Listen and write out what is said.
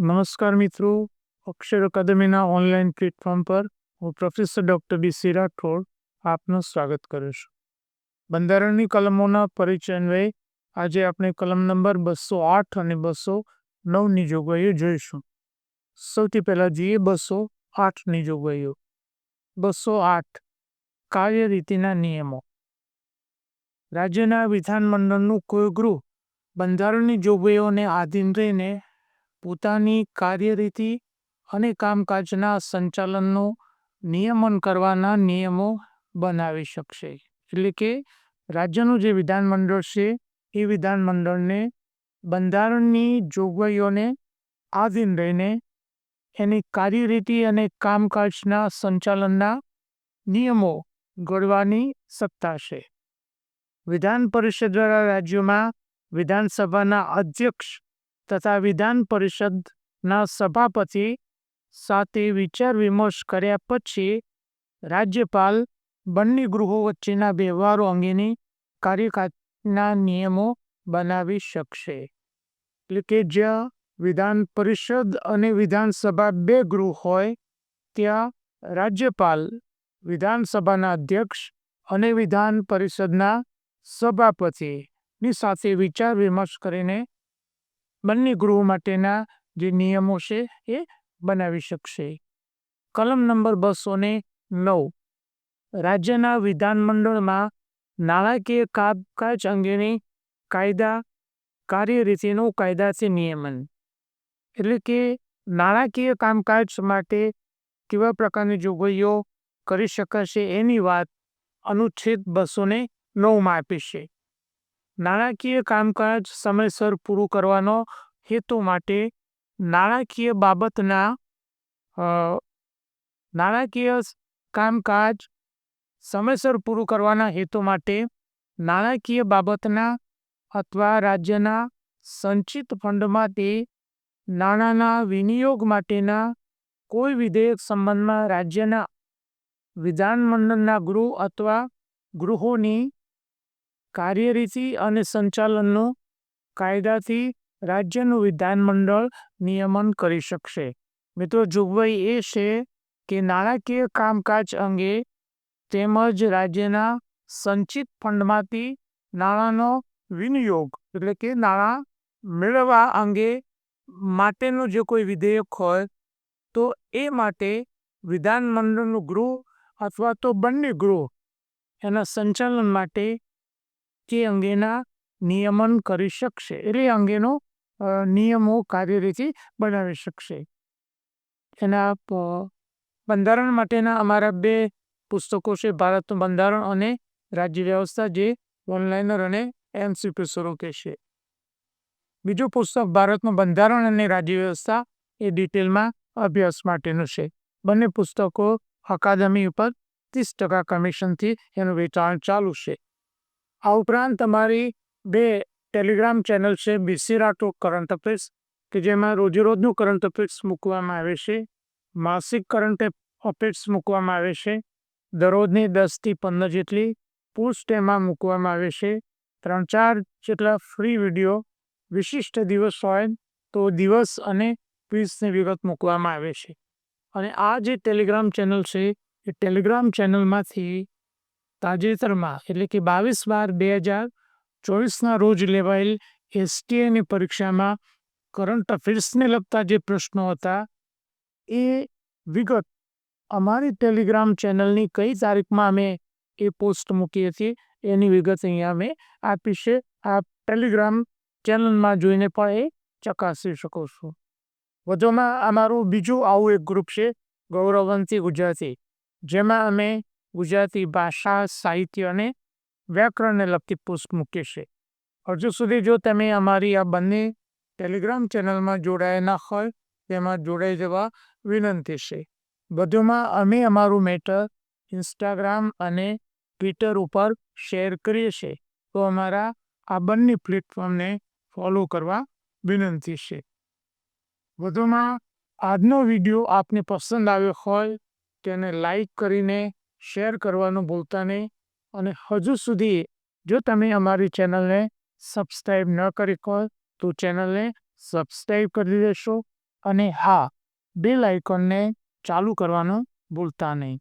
નમસ્કાર મિત્રો, અક્ષર અકાદમીના online platform પર હું પ્રોફેસર ડૉક્ટર બી.સી. રાઠોડ આપનું સ્વાગત કરું છું. બંધારણની કલમોના પરિચય અન્વયે આજે આપણે કલમ નંબર 208 અને 209ની જોગવાઈઓ જોઈશું. સૌથી પહેલાં જોઈએ 208ની જોગવાઈઓ. 208 કાર્યરીતિના નિયમો. રાજ્યના વિધાનમંડળનું કોઈ ગૃહ બંધારણની જોગવાઈઓને આધીન રહીને પોતાની કાર્યરીતિ અને કામકાજના સંચાલનનું નિયમન કરવાના નિયમો બનાવી શકશે. એટલે કે રાજ્યનું જે વિધાનમંડળ છે એ વિધાનમંડળને બંધારણની જોગવાઈઓને આધીન રહીને એની કાર્યરીતિ અને કામકાજના સંચાલનના નિયમો ઘડવાની સત્તા છે. વિધાન પરિષદ દ્વારા રાજ્યોમાં વિધાનસભાના અધ્યક્ષ તથા વિધાન પરિષદના સભાપતિ સાથે વિચાર વિમર્શ કર્યા પછી રાજ્યપાલ બંને ગૃહો વચ્ચેના વ્યવહારો અંગેની કાર્યકારીના નિયમો બનાવી શકશે. એટલે કે જ્યાં વિધાન પરિષદ અને વિધાનસભા બે ગૃહ હોય ત્યાં રાજ્યપાલ વિધાનસભાના અધ્યક્ષ અને વિધાન પરિષદના સભાપતિની સાથે વિચાર વિમર્શ કરીને બંને ગૃહો માટેના જે નિયમો છે એ બનાવી શકશે. કલમ નંબર 209. રાજ્યના વિધાનમંડળમાં નાણાકીય કામકાજ અંગેની કાયદા કાર્યરીતિનું કાયદાથી નિયમન. એટલે કે નાણાકીય કામકાજ માટે કેવા પ્રકારની જોગવાઈઓ કરી શકાશે એની વાત અનુચ્છેદ 209 આપી છે. નાણાકીય કામકાજ સમયસર પૂરું કરવાનો હેતુ માટે નાણાકીય કામકાજ સમયસર પૂરું કરવાના હેતુ માટે નાણાકીય બાબતના અથવા રાજ્યના સંચિત ફંડમાંથી નાણાંના વિનિયોગ માટેના કોઈ વિધેયક સંબંધમાં રાજ્યના વિધાનમંડળના ગૃહ અથવા ગૃહોની કાર્યરીતિ અને સંચાલનનું કાયદાથી રાજ્યનું વિધાનમંડળ નિયમન કરી શકશે. મિત્રો, જોગવાઈ એ છે કે નાણાકીય કામકાજ અંગે તેમજ રાજ્યના સંચિત ફંડમાંથી નાણાંનો વિનિયોગ એટલે કે નાણાં મેળવવા અંગે માટેનું જે કોઈ વિધેયક હોય તો એ માટે વિધાનમંડળનું ગૃહ અથવા તો બંને ગૃહ એના સંચાલન માટે તે અંગેના નિયમન કરી શકશે. એટલે અંગેનો નિયમો કાર્યરીતિ બનાવી શકશે. એના બંધારણ માટેના અમારા બે પુસ્તકો છે, ભારતનું બંધારણ અને રાજ્ય વ્યવસ્થા, જે ઓનલાઈનર અને MCQ સ્વરૂપે છે. બીજું પુસ્તક ભારતનું બંધારણ અને રાજ્ય વ્યવસ્થા એ ડિટેલમાં અભ્યાસ માટેનું છે. બંને પુસ્તકો અકાદમી ઉપર 30% કમિશનથી એનું વેચાણ ચાલુ છે. આ ઉપરાંત અમારી બે ટેલિગ્રામ ચેનલ છે, બી.સી. રાઠોડ કરંટ અફેર્સ, કે જેમાં રોજેરોજનું કરંટ અફેર્સ મૂકવામાં આવે છે. માસિક કરંટ અફેર્સ મૂકવામાં આવે છે. દરરોજની 10 થી 15 જેટલી પોસ્ટ એમાં મૂકવામાં આવે છે. 3-4 જેટલા ફ્રી વિડીયો વિશિષ્ટ દિવસ હોય તો દિવસ અને ક્વિઝની વિગત મૂકવામાં આવે છે. અને આ જે ટેલિગ્રામ ચેનલ છે એ ટેલિગ્રામ ચેનલમાંથી તાજેતરમાં એટલે કે 22/12/2024ના રોજ લેવાયેલ STAની પરીક્ષામાં કરંટ અફેર્સને લગતા જે પ્રશ્નો હતા એ વિગત અમારી ટેલિગ્રામ ચેનલની કઈ તારીખમાં અમે એ પોસ્ટ મૂકી હતી એની વિગત અહીંયા અમે આપી છે. આ ટેલિગ્રામ ચેનલમાં જોઈને પણ એ ચકાસી શકો છો. વધુમાં અમારું બીજું આવું એક ગ્રુપ છે, ગૌરવવંતી ગુજરાતી, જેમાં અમે ગુજરાતી ભાષા, સાહિત્ય અને વ્યાકરણને લગતી પોસ્ટ મૂકીએ છીએ. હજુ સુધી જો તમે અમારી આ બંને ટેલિગ્રામ ચેનલમાં જોડાયા ના હોય તેમાં જોડાઈ જવા વિનંતી છે. વધુમાં અમે અમારું મેટર ઇન્સ્ટાગ્રામ અને ટ્વિટર ઉપર શેર કરીએ છીએ, તો અમારા આ બંને પ્લેટફોર્મને ફોલો કરવા વિનંતી છે. વધુમાં આજનો વિડીયો આપને પસંદ આવ્યો હોય તેને લાઈક કરીને શેર કરવાનું ભૂલતા નહીં. અને હજુ સુધી જો તમે અમારી ચેનલને સબસ્ક્રાઈબ ન કરી હોય તો ચેનલને સબસ્ક્રાઈબ કરી દેશો અને હા, બેલ આઇકોનને ચાલુ કરવાનું ભૂલતા નહીં.